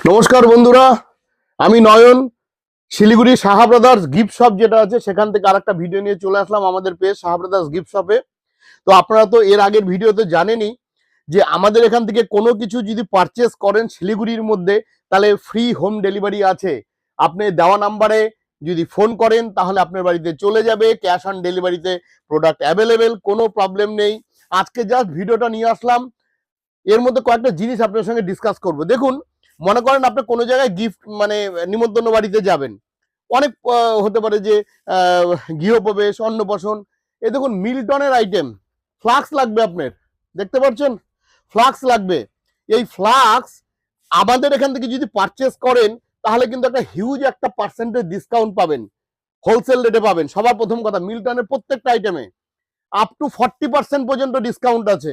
নমস্কার বন্ধুরা, আমি Nayan. Siliguri Saha brothers gift shop যেটা আছে সেখান থেকে আরেকটা ভিডিও নিয়ে চলে আসলাম আমাদের পেজ সাহা ব্রাদার্স গিফট শপে। তো আপনারা তো এর আগের ভিডিওতে জানেনই যে আমাদের এখান থেকে কোনো কিছু যদি পারচেস করেন শিলিগুড়ির মধ্যে তাহলে ফ্রি হোম ডেলিভারি আছে। আপনি দেওয়া নাম্বারে যদি ফোন করেন তাহলে আপনার বাড়িতে চলে যাবে, ক্যাশ অন ডেলিভারিতে প্রোডাক্ট অ্যাভেলেবেল, কোনো প্রবলেম নেই। আজকে জাস্ট ভিডিওটা নিয়ে আসলাম, এর মধ্যে কয়েকটা জিনিস আপনার সঙ্গে ডিসকাস করব। দেখুন, মনে করেন আপনি কোনো জায়গায় গিফট মানে নিমন্ত্রণ বাড়িতে যাবেন, অনেক হতে পারে যে গৃহপ্রবেশ, অন্নপ্রাশন। এই দেখুন মিল্টনের আইটেম ফ্লাক্স লাগবে আপনার, দেখতে পাচ্ছেন ফ্লাক্স লাগবে। এই ফ্লাক্স আমাদের এখান থেকে যদি পারচেস করেন তাহলে কিন্তু একটা হিউজ একটা পার্সেন্টেজ ডিসকাউন্ট পাবেন, হোলসেল রেটে পাবেন। সবার প্রথম কথা, মিল্টনের প্রত্যেকটা আইটেমে আপ টু 40% পর্যন্ত ডিসকাউন্ট আছে,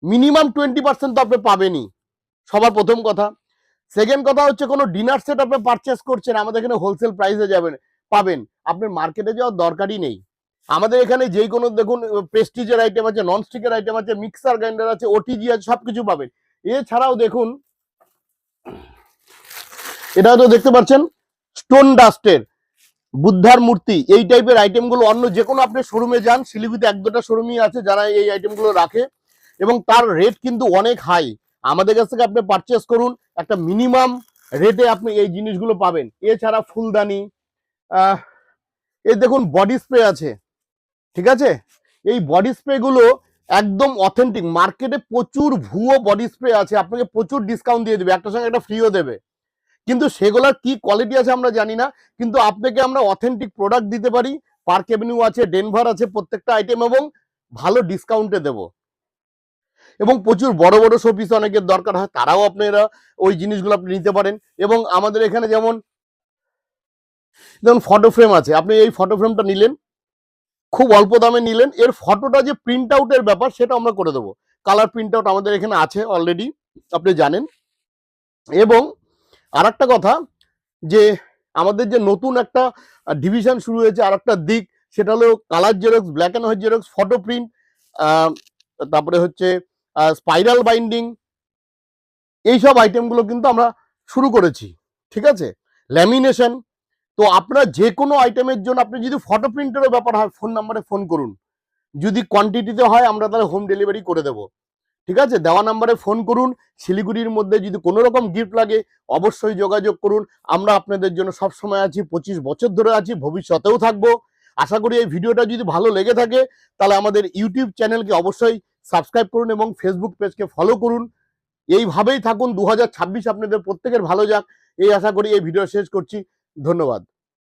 মিনিমাম 20% তো আপনি পাবেনই, সবার প্রথম কথা। সেকেন্ড কথা হচ্ছে, কোনো ডিনার সেট আপনি পারচেস করছেন আমাদের এখানে হোলসেল প্রাইসে পাবেন, আপনার মার্কেটে যাওয়ার দরকারই নেই। আমাদের এখানে যেই কোনো দেখুন প্রেস্টিজের আইটেম আছে, নন স্টিকের আইটেম আছে, মিক্সার গ্রাইন্ডার আছে, ওটিজি আছে, সবকিছু পাবেন। এছাড়াও দেখুন, এটা তো দেখতে পাচ্ছেন স্টোন ডাস্টের বুদ্ধার মূর্তি, এই টাইপের আইটেমগুলো অন্য যে কোনো আপনি শোরুমে যান, শিলিগুড়িতে এক দুটা শোরুমই আছে যারা এই আইটেমগুলো রাখে এবং তার রেট কিন্তু অনেক হাই। আমাদের কাছ থেকে আপনি পারচেস করুন, একটা মিনিমাম রেটে আপনি এই জিনিসগুলো পাবেন। এছাড়া ফুলদানি, এই দেখুন বডি স্প্রে আছে, ঠিক আছে। এই বডি স্প্রে গুলো একদম অথেন্টিক, মার্কেটে প্রচুর ভুয়ো বডি স্প্রে আছে, আপনাকে প্রচুর ডিসকাউন্ট দিয়ে দেবে, একটার সঙ্গে একটা ফ্রিও দেবে, কিন্তু সেগুলোর কি কোয়ালিটি আছে আমরা জানি না, কিন্তু আপনাকে আমরা অথেন্টিক প্রোডাক্ট দিতে পারি। পার্ক এভিনিউ আছে, ডেনভার আছে, প্রত্যেকটা আইটেম এবং ভালো ডিসকাউন্টে দেব। এবং প্রচুর বড় বড় শোপিস অনেকের দরকার হয়, তারাও আপনারা ওই জিনিসগুলো আপনি নিতে পারেন। এবং আমাদের এখানে যেমন ফটো ফ্রেম আছে, আপনি এই ফটো ফ্রেমটা নিলেন, খুব অল্প দামে নিলেন, এর ফটোটা যে প্রিন্ট আউটের ব্যাপার সেটা আমরা করে দেবো। কালার প্রিন্ট আউট আমাদের এখানে আছে অলরেডি, আপনি জানেন। এবং আর একটা কথা, যে আমাদের যে নতুন একটা ডিভিশন শুরু হয়েছে, আর একটা দিক, সেটা হলো colour xerox, black and white xerox, photo print, তারপরে হচ্ছে স্পাইরাল বাইন্ডিং, এইসব আইটেমগুলো কিন্তু আমরা শুরু করেছি, ঠিক আছে। ল্যামিনেশন। তো আপনারা যে কোনো আইটেমের জন্য আপনি যদি ফটো প্রিন্টেরও ব্যাপার হয়, ফোন নাম্বারে ফোন করুন, যদি কোয়ান্টিটিতে হয় আমরা তাহলে হোম ডেলিভারি করে দেবো, ঠিক আছে। দেওয়া নাম্বারে ফোন করুন। শিলিগুড়ির মধ্যে যদি কোনো রকম গিফট লাগে অবশ্যই যোগাযোগ করুন, আমরা আপনাদের জন্য সব সময় আছি, 25 বছর ধরে আছি, ভবিষ্যতেও থাকবো। আশা করি এই ভিডিওটা যদি ভালো লেগে থাকে তাহলে আমাদের ইউটিউব চ্যানেলকে অবশ্যই সাবস্ক্রাইব করুন এবং ফেসবুক পেজকে ফলো করুন। এইভাবেই থাকুন, 2026 আপনাদের প্রত্যেকের ভালো যাক এই আশা করি এই ভিডিও শেষ করছি। ধন্যবাদ।